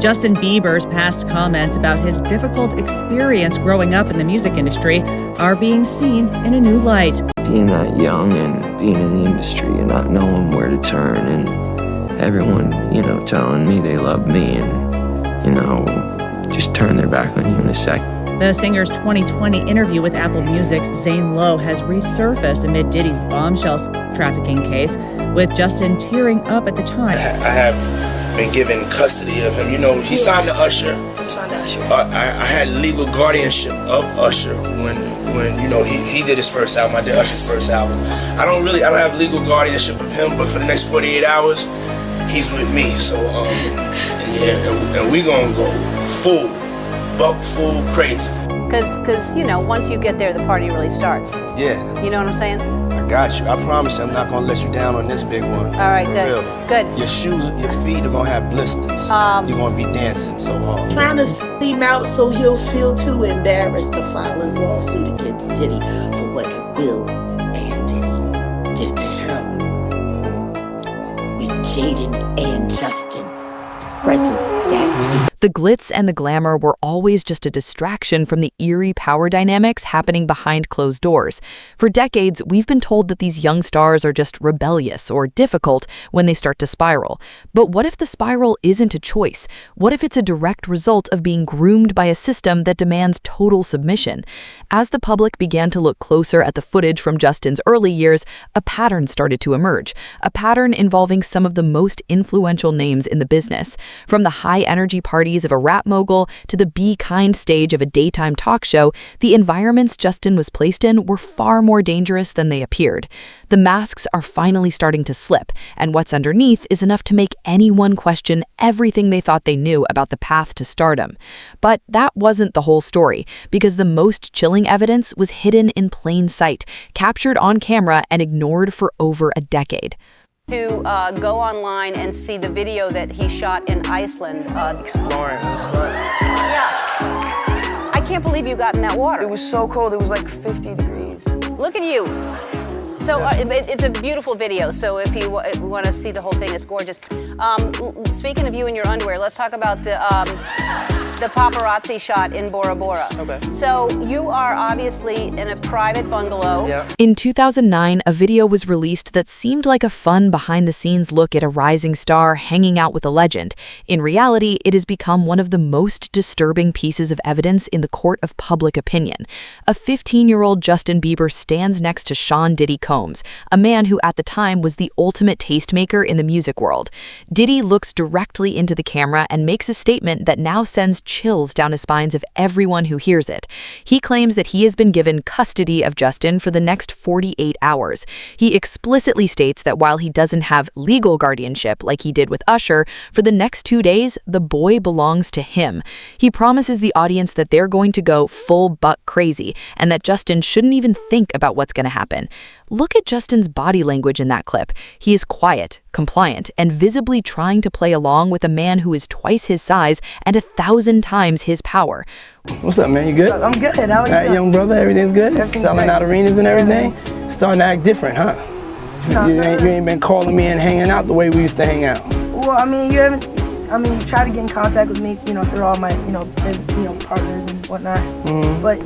Justin Bieber's past comments about his difficult experience growing up in the music industry are being seen in a new light. Being that young and being in the industry and not knowing where to turn, and everyone, telling me they love me and, just turn their back on you in a sec. The singer's 2020 interview with Apple Music's Zane Lowe has resurfaced amid Diddy's bombshell trafficking case, with Justin tearing up at the time. I have been given custody of him. He signed to Usher. I had legal guardianship of Usher when he did his first album. I did Usher's first album. I don't have legal guardianship of him, but for the next 48 hours, he's with me. So, and we gonna go full crazy. Because once you get there, the party really starts. Yeah. You know what I'm saying? I got you. I promise you, I'm not gonna let you down on this big one. All right, good. Real. Good. Your shoes, your feet are gonna have blisters. You're gonna be dancing so hard. Trying to steam out so he'll feel too embarrassed to file his lawsuit against Diddy for what Will and Diddy did to him. With Jaden and Justin present that. The glitz and the glamour were always just a distraction from the eerie power dynamics happening behind closed doors. For decades, we've been told that these young stars are just rebellious or difficult when they start to spiral. But what if the spiral isn't a choice? What if it's a direct result of being groomed by a system that demands total submission? As the public began to look closer at the footage from Justin's early years, a pattern started to emerge. A pattern involving some of the most influential names in the business. From the high-energy parties of a rap mogul to the Be Kind stage of a daytime talk show, the environments Justin was placed in were far more dangerous than they appeared. The masks are finally starting to slip, and what's underneath is enough to make anyone question everything they thought they knew about the path to stardom. But that wasn't the whole story, because the most chilling evidence was hidden in plain sight, captured on camera and ignored for over a decade. To go online and see the video that he shot in Iceland. Exploring, it was fun. Yeah. I can't believe you got in that water. It was so cold, it was like 50 degrees. Look at you. So it's a beautiful video, so if you want to see the whole thing, it's gorgeous. Speaking of you in your underwear, let's talk about the paparazzi shot in Bora Bora. Okay. So you are obviously in a private bungalow. Yeah. In 2009, a video was released that seemed like a fun behind-the-scenes look at a rising star hanging out with a legend. In reality, it has become one of the most disturbing pieces of evidence in the court of public opinion. A 15-year-old Justin Bieber stands next to Sean Diddy Combs, a man who at the time was the ultimate tastemaker in the music world. Diddy looks directly into the camera and makes a statement that now sends chills down the spines of everyone who hears it. He claims that he has been given custody of Justin for the next 48 hours. He explicitly states that while he doesn't have legal guardianship like he did with Usher, for the next 2 days, the boy belongs to him. He promises the audience that they're going to go full buck crazy and that Justin shouldn't even think about what's going to happen. Look at Justin's body language in that clip. He is quiet, compliant, and visibly trying to play along with a man who is twice his size and 1,000 times his power. What's up, man? You good? I'm good. How are you? All right, young brother, everything's good? Everything's Selling great. out arenas and everything? Yeah, Starting to act different, huh? No, You ain't been calling me and hanging out the way we used to hang out. Well, you try to get in contact with me, through all my, partners and whatnot. Mm-hmm. But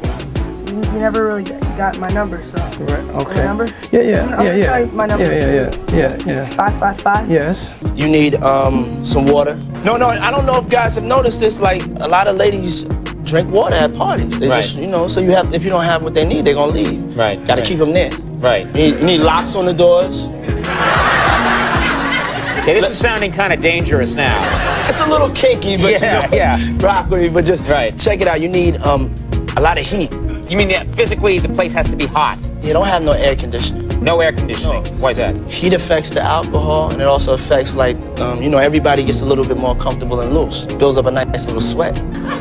you never really got my number, so. Right, okay. My number? Yeah. Tell you my number. Yeah. It's 555. Yes. You need some water. No, I don't know if guys have noticed this. Like a lot of ladies drink water at parties. They just, so if you don't have what they need, they're gonna leave. Right. Got to keep them there. Right. You need locks on the doors. Okay, this is sounding kind of dangerous now. It's a little kinky, but rock with me. But just check it out. You need a lot of heat. You mean that physically the place has to be hot? You don't have no air conditioning. No air conditioning. No. Why is that? Heat affects the alcohol, and it also affects everybody gets a little bit more comfortable and loose. Builds up a nice little sweat.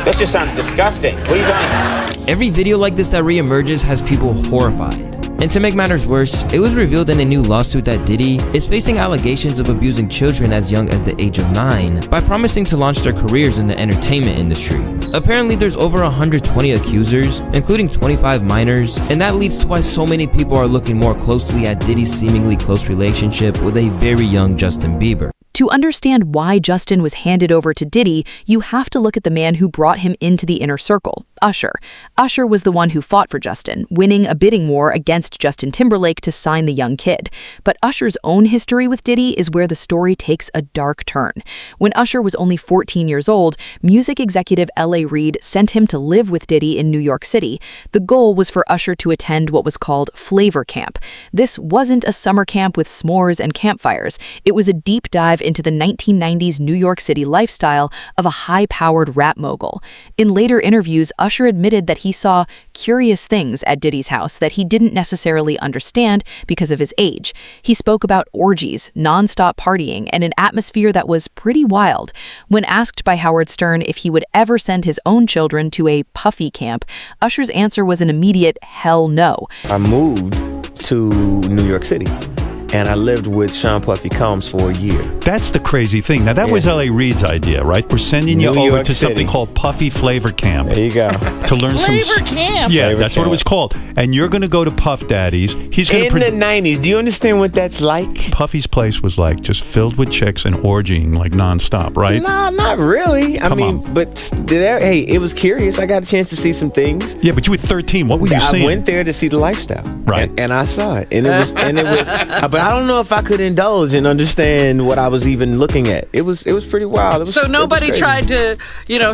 That just sounds disgusting. What are you talking about? Every video like this that reemerges has people horrified. And to make matters worse, it was revealed in a new lawsuit that Diddy is facing allegations of abusing children as young as the age of 9 by promising to launch their careers in the entertainment industry. Apparently there's over 120 accusers, including 25 minors, and that leads to why so many people are looking more closely at Diddy's seemingly close relationship with a very young Justin Bieber. To understand why Justin was handed over to Diddy, you have to look at the man who brought him into the inner circle, Usher. Usher was the one who fought for Justin, winning a bidding war against Justin Timberlake to sign the young kid. But Usher's own history with Diddy is where the story takes a dark turn. When Usher was only 14 years old, music executive L.A. Reid sent him to live with Diddy in New York City. The goal was for Usher to attend what was called Flavor Camp. This wasn't a summer camp with s'mores and campfires. It was a deep dive into the 1990s New York City lifestyle of a high-powered rap mogul. In later interviews, Usher admitted that he saw curious things at Diddy's house that he didn't necessarily understand because of his age. He spoke about orgies, non-stop partying, and an atmosphere that was pretty wild. When asked by Howard Stern if he would ever send his own children to a puffy camp, Usher's answer was an immediate hell no. I moved to New York City, and I lived with Sean Puffy Combs for a year. That's the crazy thing. Now, that was L.A. Reid's idea, right? We're sending you over to something called Puffy Flavor Camp. There you go. To learn Flavor Camp? Yeah, Flavor that's what it was called. And you're going to go to Puff Daddy's. He's going In the 90s, do you understand what that's like? Puffy's place was like just filled with chicks and orgying like nonstop, right? No, not really. I mean, but hey, it was curious. I got a chance to see some things. Yeah, but you were 13. What were you seeing? I went there to see the lifestyle. Right. And I saw it. And it was but I don't know if I could indulge and understand what I was even looking at. It was pretty wild. So nobody tried to,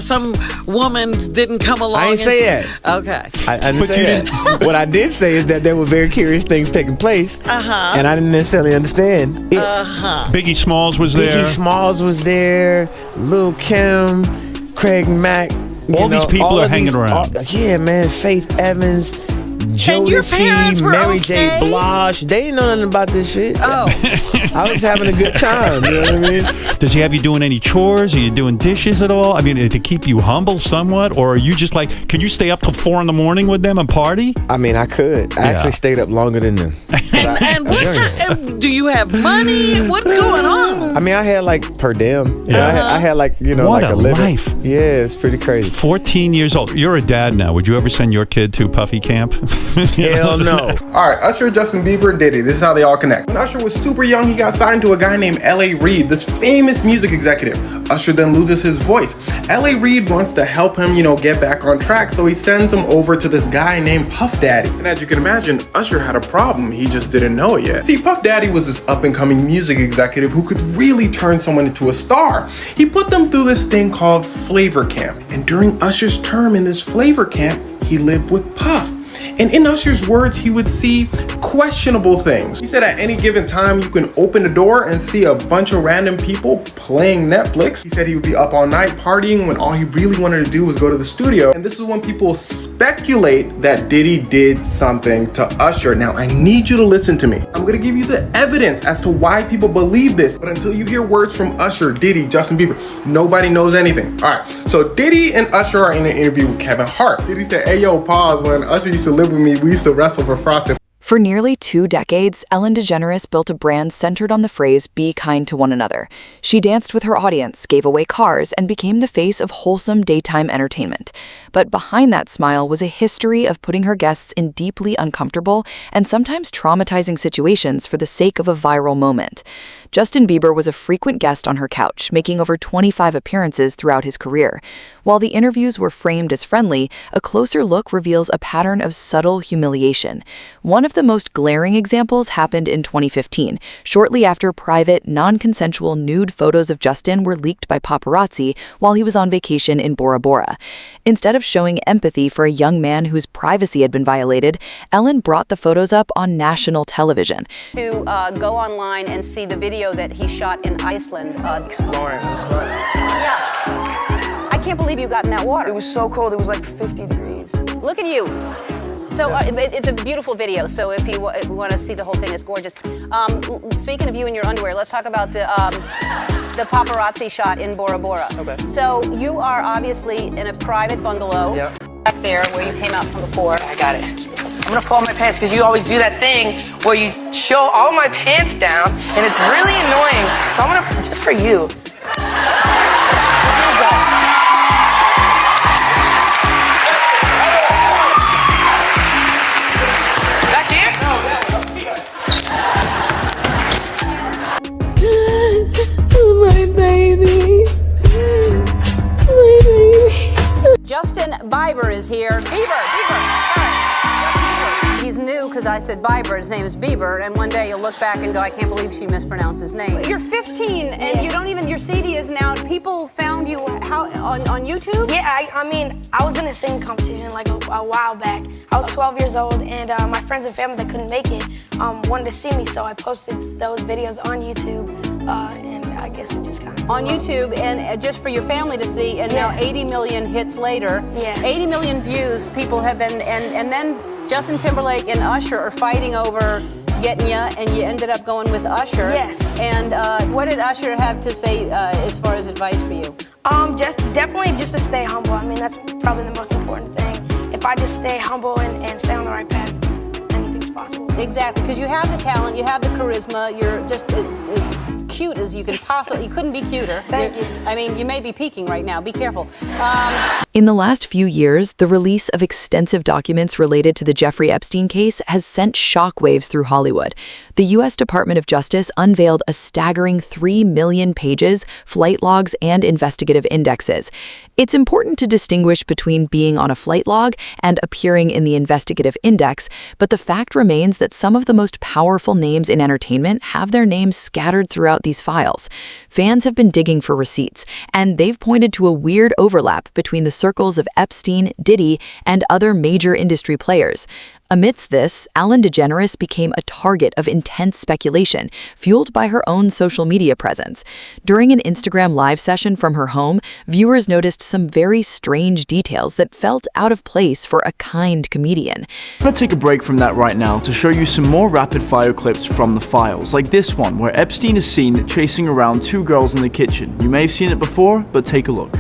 some woman didn't come along. I didn't say that. Okay. I didn't say that. What I did say is that there were very curious things taking place. And I didn't necessarily understand it. Biggie Smalls was there. Biggie Smalls was there. Lil' Kim, Craig Mack. All these people are hanging around. Yeah, man. Faith Evans. Jodeci, Mary J. Blige, they didn't know nothing about this shit. Oh. I was having a good time, you know what I mean? Does he have you doing any chores? Are you doing dishes at all? I mean, to keep you humble somewhat? Or are you just like, can you stay up till 4 a.m. with them and party? I mean, I could. I actually stayed up longer than them. And do you have money? What's going on? I mean, I had like per diem. I had like, what like a living. life. Yeah, it's pretty crazy. 14 years old. You're a dad now. Would you ever send your kid to Puffy Camp? Hell no. All right, Usher, Justin Bieber, Diddy. This is how they all connect. When Usher was super young, he got signed to a guy named L.A. Reid, this famous music executive. Usher then loses his voice. L.A. Reid wants to help him, get back on track, so he sends him over to this guy named Puff Daddy. And as you can imagine, Usher had a problem. He just didn't know it yet. See, Puff Daddy was this up-and-coming music executive who could really turn someone into a star. He put them through this thing called Flavor Camp. And during Usher's term in this Flavor Camp, he lived with Puff. And in Usher's words, he would see questionable things. He said at any given time, you can open the door and see a bunch of random people playing Netflix. He said he would be up all night partying when all he really wanted to do was go to the studio. And this is when people speculate that Diddy did something to Usher. Now, I need you to listen to me. I'm gonna give you the evidence as to why people believe this. But until you hear words from Usher, Diddy, Justin Bieber, nobody knows anything. All right, so Diddy and Usher are in an interview with Kevin Hart. Diddy said, "Hey, yo, pause. When Usher used to live with me, we used to wrestle for frosted." For nearly 2 decades, Ellen DeGeneres built a brand centered on the phrase, "be kind to one another." She danced with her audience, gave away cars, and became the face of wholesome daytime entertainment. But behind that smile was a history of putting her guests in deeply uncomfortable and sometimes traumatizing situations for the sake of a viral moment. Justin Bieber was a frequent guest on her couch, making over 25 appearances throughout his career. While the interviews were framed as friendly, a closer look reveals a pattern of subtle humiliation. One of the most glaring examples happened in 2015, shortly after private, non-consensual nude photos of Justin were leaked by paparazzi while he was on vacation in Bora Bora. Instead of showing empathy for a young man whose privacy had been violated, Ellen brought the photos up on national television. To go online and see the video that he shot in Iceland. Exploring. Yeah. I can't believe you got in that water. It was so cold. It was like 50 degrees. Look at you. So it's a beautiful video. So if you want to see the whole thing, it's gorgeous. Speaking of you in your underwear, let's talk about the paparazzi shot in Bora Bora. Okay. So you are obviously in a private bungalow. Yep. Back there where you came out from before. I got it. I'm gonna pull my pants because you always do that thing where you show all my pants down and it's really annoying. So I'm gonna, just for you. Back here? Justin Bieber is here. Bieber. He's new because I said Bieber. His name is Bieber, and one day you'll look back and go, I can't believe she mispronounced his name. You're 15, and you don't even, your CD is now, people found you on YouTube? Yeah, I mean, I was in a singing competition like a while back. I was 12 years old, and my friends and family that couldn't make it wanted to see me, so I posted those videos on YouTube, and I guess it just kind of... On YouTube, and just for your family to see, and now 80 million hits later, 80 million views people have been, and then Justin Timberlake and Usher are fighting over getting you, and you ended up going with Usher. Yes. And what did Usher have to say as far as advice for you? Definitely just to stay humble. I mean, that's probably the most important thing. If I just stay humble and stay on the right path, anything's possible. Exactly, because you have the talent, you have the charisma, you're just as cute as you can possibly, you couldn't be cuter. Thank you. I mean, you may be peaking right now, be careful. In the last few years, the release of extensive documents related to the Jeffrey Epstein case has sent shockwaves through Hollywood. The U.S. Department of Justice unveiled a staggering 3 million pages, flight logs, and investigative indexes. It's important to distinguish between being on a flight log and appearing in the investigative index, but the fact remains that some of the most powerful names in entertainment have their names scattered throughout these files. Fans have been digging for receipts, and they've pointed to a weird overlap between the circles of Epstein, Diddy, and other major industry players. Amidst this, Ellen DeGeneres became a target of intense speculation, fueled by her own social media presence. During an Instagram live session from her home, viewers noticed some very strange details that felt out of place for a kind comedian. I'm going to take a break from that right now to show you some more rapid-fire clips from the files, like this one, where Epstein is seen chasing around 2 girls in the kitchen. You may have seen it before, but take a look.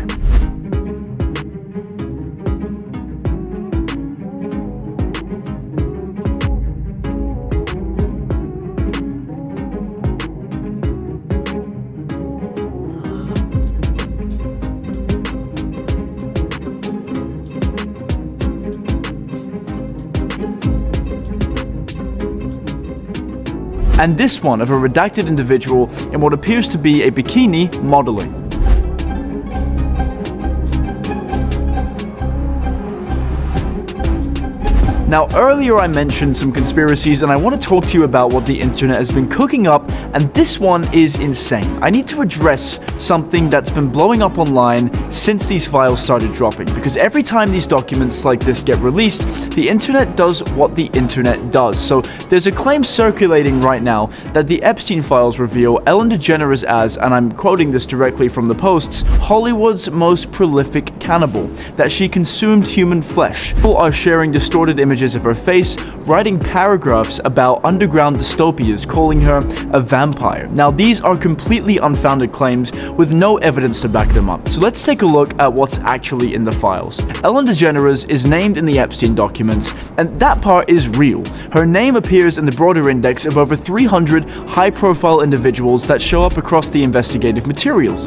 And this one of a redacted individual in what appears to be a bikini modeling. Now, earlier I mentioned some conspiracies, and I want to talk to you about what the internet has been cooking up, and this one is insane. I need to address something that's been blowing up online since these files started dropping, because every time these documents like this get released, the internet does what the internet does. So there's a claim circulating right now that the Epstein files reveal Ellen DeGeneres as, and I'm quoting this directly from the posts, Hollywood's most prolific cannibal, that she consumed human flesh. People are sharing distorted images of her face, writing paragraphs about underground dystopias, calling her a vampire. Now, these are completely unfounded claims with no evidence to back them up. So let's take a look at what's actually in the files. Ellen DeGeneres is named in the Epstein documents, and that part is real. Her name appears in the broader index of over 300 high-profile individuals that show up across the investigative materials.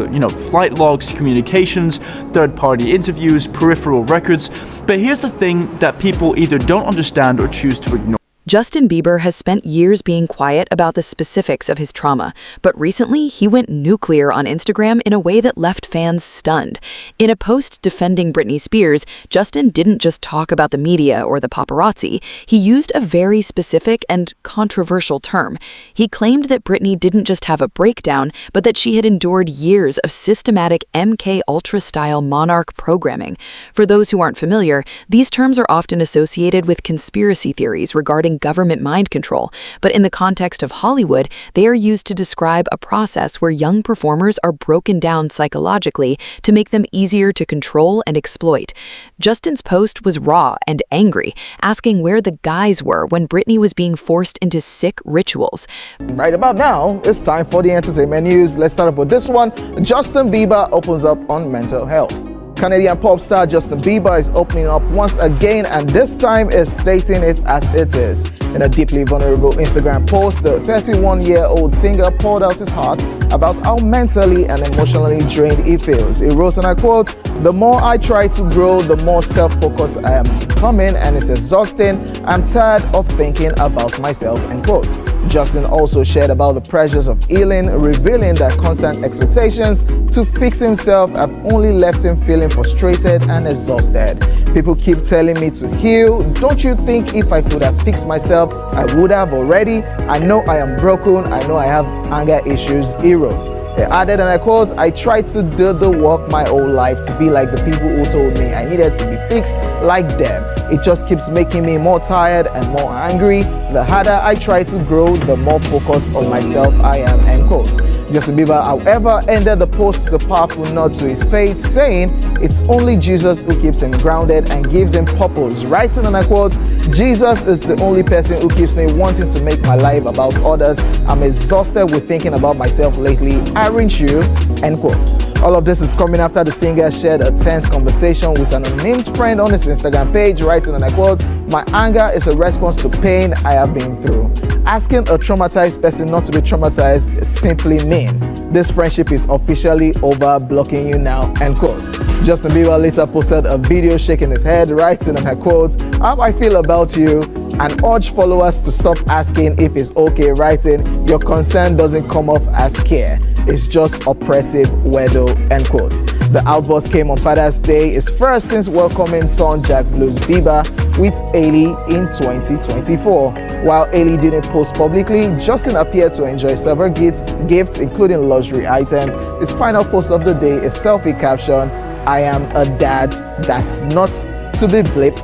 Flight logs, communications, third-party interviews, peripheral records. But here's the thing that people either don't understand or choose to ignore. Justin Bieber has spent years being quiet about the specifics of his trauma, but recently he went nuclear on Instagram in a way that left fans stunned. In a post defending Britney Spears, Justin didn't just talk about the media or the paparazzi, he used a very specific and controversial term. He claimed that Britney didn't just have a breakdown, but that she had endured years of systematic MK Ultra-style monarch programming. For those who aren't familiar, these terms are often associated with conspiracy theories regarding government mind control, but in the context of Hollywood, they are used to describe a process where young performers are broken down psychologically to make them easier to control and exploit. Justin's post was raw and angry, asking where the guys were when Britney was being forced into sick rituals. Right about now, it's time for the entertainment news. Let's start off with this one. Justin Bieber opens up on mental health. Canadian pop star Justin Bieber is opening up once again, and this time is stating it as it is. In a deeply vulnerable Instagram post, the 31-year-old singer poured out his heart about how mentally and emotionally drained he feels. He wrote, and I quote, "The more I try to grow, the more self-focused I am becoming, and it's exhausting. I'm tired of thinking about myself," end quote. Justin also shared about the pressures of healing, revealing that constant expectations to fix himself have only left him feeling frustrated and exhausted. People keep telling me to heal. Don't you think if I could have fixed myself, I would have already? I know I am broken. I know I have anger issues, he wrote. He added, and I quote, I tried to do the work my whole life to be like the people who told me I needed to be fixed like them. It just keeps making me more tired and more angry. The harder I try to grow, the more focused on myself I am, end quote. Justin Bieber, however, ended the post with a powerful nod to his faith, saying it's only Jesus who keeps him grounded and gives him purpose, writing, and I quote, Jesus is the only person who keeps me wanting to make my life about others. I'm exhausted with thinking about myself lately, aren't you? End quote. All of this is coming after the singer shared a tense conversation with an unnamed friend on his Instagram page, writing, and I quote, my anger is a response to pain I have been through. Asking a traumatized person not to be traumatized is simply mean. This friendship is officially over, blocking you now, end quote. Justin Bieber later posted a video shaking his head, writing, and I quote, how I feel about you, and urged followers to stop asking if it's okay, writing, your concern doesn't come off as care. It's just oppressive weirdo, end quote. The outburst came on Father's Day, his first since welcoming son Jack Blues Bieber with Hailey in 2024. While Hailey didn't post publicly, Justin appeared to enjoy several gifts including luxury items. His final post of the day is selfie caption, I am a dad that's not to be blipped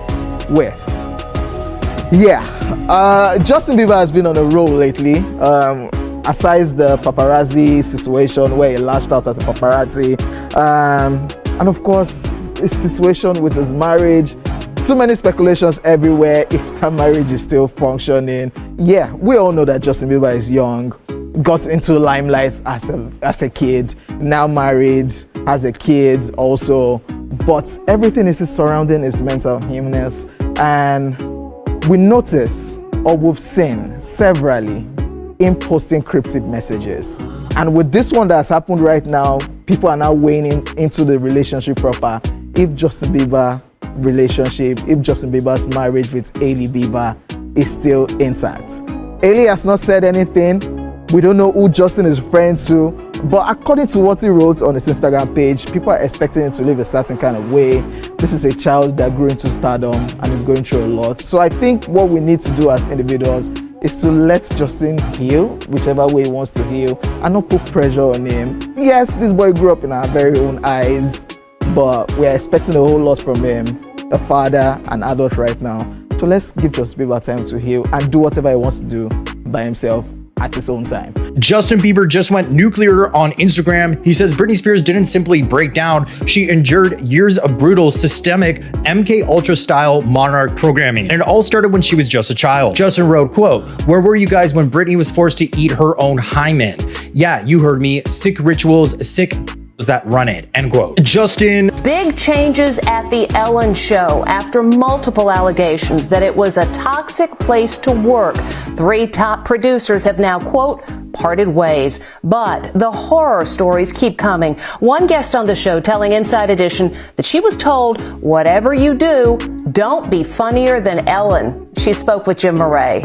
with. Yeah, Justin Bieber has been on a roll lately. Aside the paparazzi situation where he lashed out at the paparazzi, and of course his situation with his marriage, too many speculations everywhere if that marriage is still functioning. Yeah, we all know that Justin Bieber is young, got into limelight as a kid, now married, has a kid also, but everything is surrounding his mental illness, and we notice, or we've seen severally, in posting cryptic messages. And with this one that's happened right now, people are now weighing into the relationship proper. If Justin Bieber's marriage with Hailey Bieber is still intact. Hailey has not said anything. We don't know who Justin is referring to, but according to what he wrote on his Instagram page, people are expecting him to live a certain kind of way. This is a child that grew into stardom and is going through a lot. So I think what we need to do as individuals is to let Justin heal, whichever way he wants to heal, and not put pressure on him. Yes, this boy grew up in our very own eyes, but we're expecting a whole lot from him, a father, an adult right now. So let's give Justin Bieber time to heal and do whatever he wants to do by himself at his own time. Justin Bieber just went nuclear on Instagram. He says Britney Spears didn't simply break down, she endured years of brutal, systemic, MK Ultra style monarch programming. And it all started when she was just a child. Justin wrote, quote, where were you guys when Britney was forced to eat her own hymen? Yeah, you heard me, sick rituals, sick that run it, end quote. Justin. Big changes at the Ellen Show after multiple allegations that it was a toxic place to work. 3 top producers have now, quote, parted ways. But the horror stories keep coming. One guest on the show telling Inside Edition that she was told, whatever you do, don't be funnier than Ellen. She spoke with Jim Murray.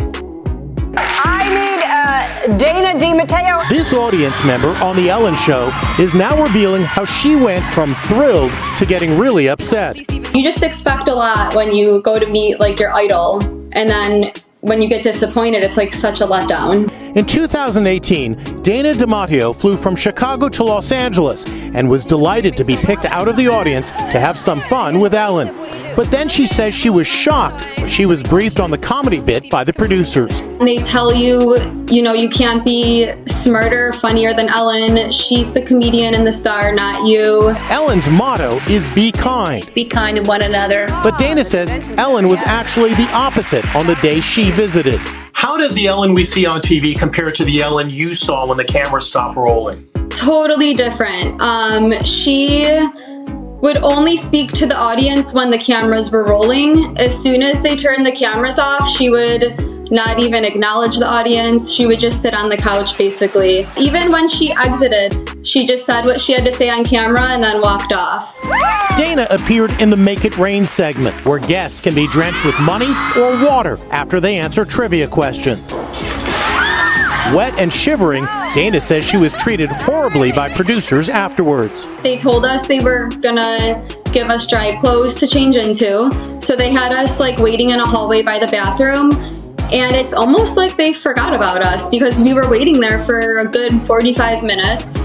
I need Dana DiMatteo. This audience member on The Ellen Show is now revealing how she went from thrilled to getting really upset. You just expect a lot when you go to meet like your idol, and then when you get disappointed, it's like such a letdown. In 2018, Dana DiMatteo flew from Chicago to Los Angeles and was delighted to be picked out of the audience to have some fun with Ellen. But then she says she was shocked when she was briefed on the comedy bit by the producers. They tell you, you know, you can't be smarter, funnier than Ellen. She's the comedian and the star, not you. Ellen's motto is be kind. Be kind to one another. But Dana says Ellen was actually the opposite on the day she visited. How does the Ellen we see on TV compare to the Ellen you saw when the camera stopped rolling? Totally different. She would only speak to the audience when the cameras were rolling. As soon as they turned the cameras off, she would not even acknowledge the audience. She would just sit on the couch, basically. Even when she exited, she just said what she had to say on camera and then walked off. Dana appeared in the Make It Rain segment, where guests can be drenched with money or water after they answer trivia questions. Wet and shivering, Dana says she was treated horribly by producers afterwards. They told us they were gonna give us dry clothes to change into. So they had us like waiting in a hallway by the bathroom. And it's almost like they forgot about us because we were waiting there for a good 45 minutes.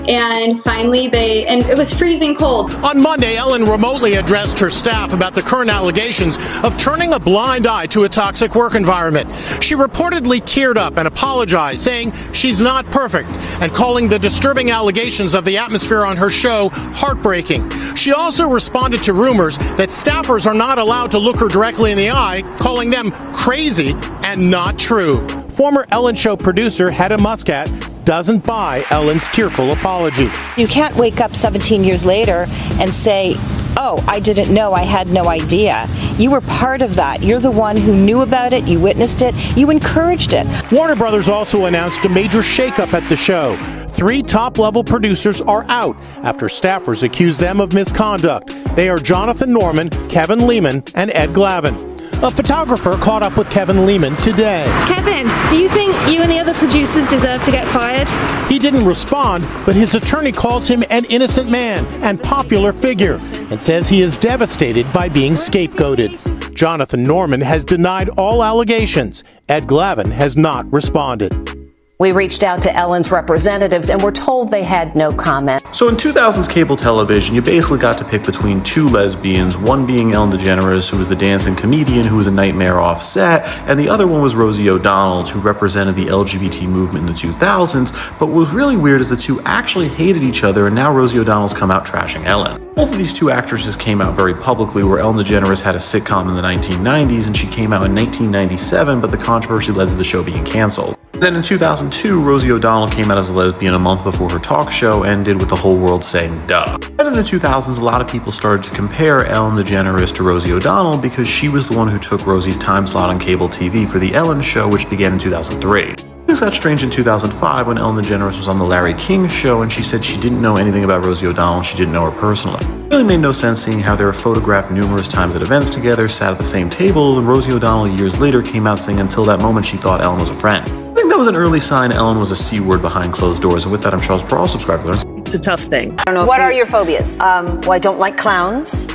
And finally and it was freezing cold. On Monday, Ellen remotely addressed her staff about the current allegations of turning a blind eye to a toxic work environment. She reportedly teared up and apologized, saying she's not perfect and calling the disturbing allegations of the atmosphere on her show heartbreaking. She also responded to rumors that staffers are not allowed to look her directly in the eye, calling them crazy and not true. Former Ellen Show producer Hedda Muscat doesn't buy Ellen's tearful apology. You can't wake up 17 years later and say, oh, I didn't know, I had no idea. You were part of that. You're the one who knew about it, you witnessed it, you encouraged it. Warner Brothers also announced a major shakeup at the show. 3 top-level producers are out after staffers accuse them of misconduct. They are Jonathan Norman, Kevin Lehman, and Ed Glavin. A photographer caught up with Kevin Lehman today. Kevin, do you think you and the other producers deserve to get fired? He didn't respond, but his attorney calls him an innocent man and popular figure and says he is devastated by being scapegoated. Jonathan Norman has denied all allegations. Ed Glavin has not responded. We reached out to Ellen's representatives and were told they had no comment. So in 2000's cable television, you basically got to pick between 2 lesbians, one being Ellen DeGeneres, who was the dancing comedian who was a nightmare off set, and the other one was Rosie O'Donnell, who represented the LGBT movement in the 2000s. But what was really weird is the two actually hated each other, and now Rosie O'Donnell's come out trashing Ellen. Both of these two actresses came out very publicly, where Ellen DeGeneres had a sitcom in the 1990s, and she came out in 1997, but the controversy led to the show being canceled. Then in 2002, Rosie O'Donnell came out as a lesbian a month before her talk show and did what the whole world saying, duh. Then in the 2000s, a lot of people started to compare Ellen DeGeneres to Rosie O'Donnell because she was the one who took Rosie's time slot on cable TV for The Ellen Show, which began in 2003. Things got strange in 2005 when Ellen DeGeneres was on The Larry King Show and she said she didn't know anything about Rosie O'Donnell, she didn't know her personally. It really made no sense seeing how they were photographed numerous times at events together, sat at the same table, and Rosie O'Donnell years later came out saying until that moment she thought Ellen was a friend. I think that was an early sign Ellen was a C-word behind closed doors, and with that I'm Charles Perrault, subscribe to Learn. It's a tough thing. I don't know. What are your phobias? Well, I don't like clowns.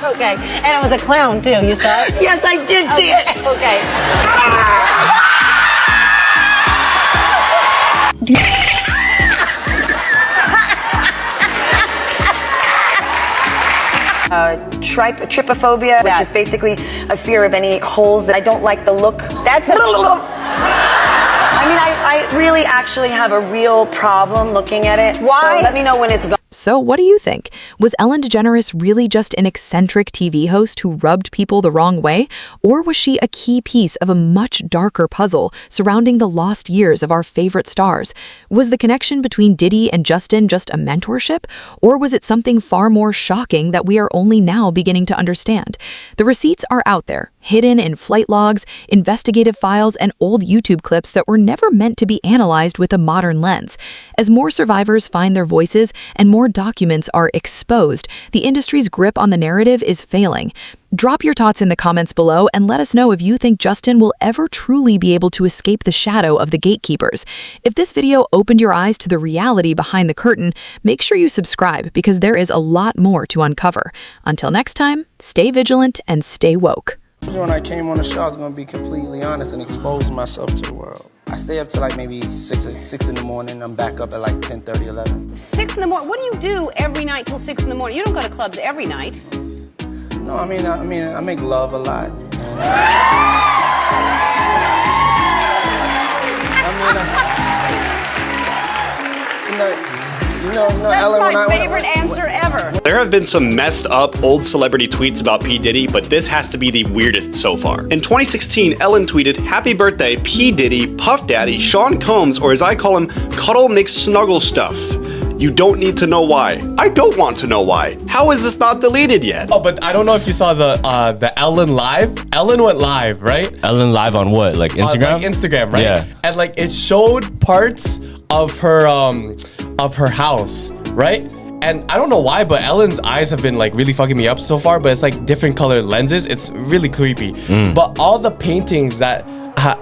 Okay, and it was a clown too, you saw it? Yes, I did see it. Okay. Trypophobia, which is basically a fear of any holes that I don't like the look. That's I mean, I really actually have a real problem looking at it. Why? So let me know when it's gone. So what do you think? Was Ellen DeGeneres really just an eccentric TV host who rubbed people the wrong way? Or was she a key piece of a much darker puzzle surrounding the lost years of our favorite stars? Was the connection between Diddy and Justin just a mentorship? Or was it something far more shocking that we are only now beginning to understand? The receipts are out there, hidden in flight logs, investigative files, and old YouTube clips that were never meant to be analyzed with a modern lens. As more survivors find their voices and more documents are exposed, the industry's grip on the narrative is failing. Drop your thoughts in the comments below and let us know if you think Justin will ever truly be able to escape the shadow of the gatekeepers. If this video opened your eyes to the reality behind the curtain, make sure you subscribe because there is a lot more to uncover. Until next time, stay vigilant and stay woke. When I came on the show, I was going to be completely honest and expose myself to the world. I stay up till like maybe 6 in the morning. I'm back up at like 10:30, 11. 6 in the morning? What do you do every night till 6 in the morning? You don't go to clubs every night. No, I mean, I make love a lot. That's Ellen, my favorite answer ever. There have been some messed up old celebrity tweets about P. Diddy, but this has to be the weirdest so far. In 2016, Ellen tweeted, "Happy birthday, P. Diddy, Puff Daddy, Sean Combs, or as I call him, Cuddle McSnuggle Stuff. You don't need to know why. I don't want to know why. How is this not deleted yet?" Oh, but I don't know if you saw the Ellen live. Ellen went live, right? Ellen live on what? Like Instagram? Like Instagram, right? Yeah. And like it showed parts of her house, right? And I don't know why, but Ellen's eyes have been like really fucking me up so far, but it's like different colored lenses. It's really creepy. But all the paintings that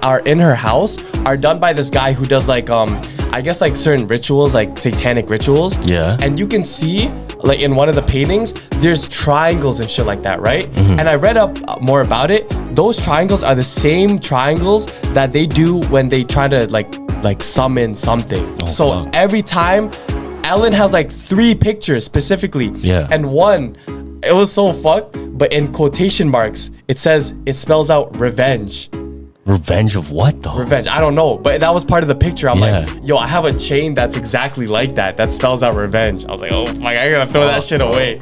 are in her house are done by this guy who does like I guess like certain rituals, like satanic rituals. Yeah. And you can see like in one of the paintings there's triangles and shit like that, right? And I read up more about it. Those triangles are the same triangles that they do when they try to like summon something. So every time Ellen has like 3 pictures specifically. Yeah. And one, it was so fucked, but in quotation marks it spells out revenge. Revenge of what though? Revenge. I don't know, but that was part of the picture. I'm Yeah. like, yo, I have a chain that's exactly like that spells out revenge. I was like, oh my, I gotta throw that shit away.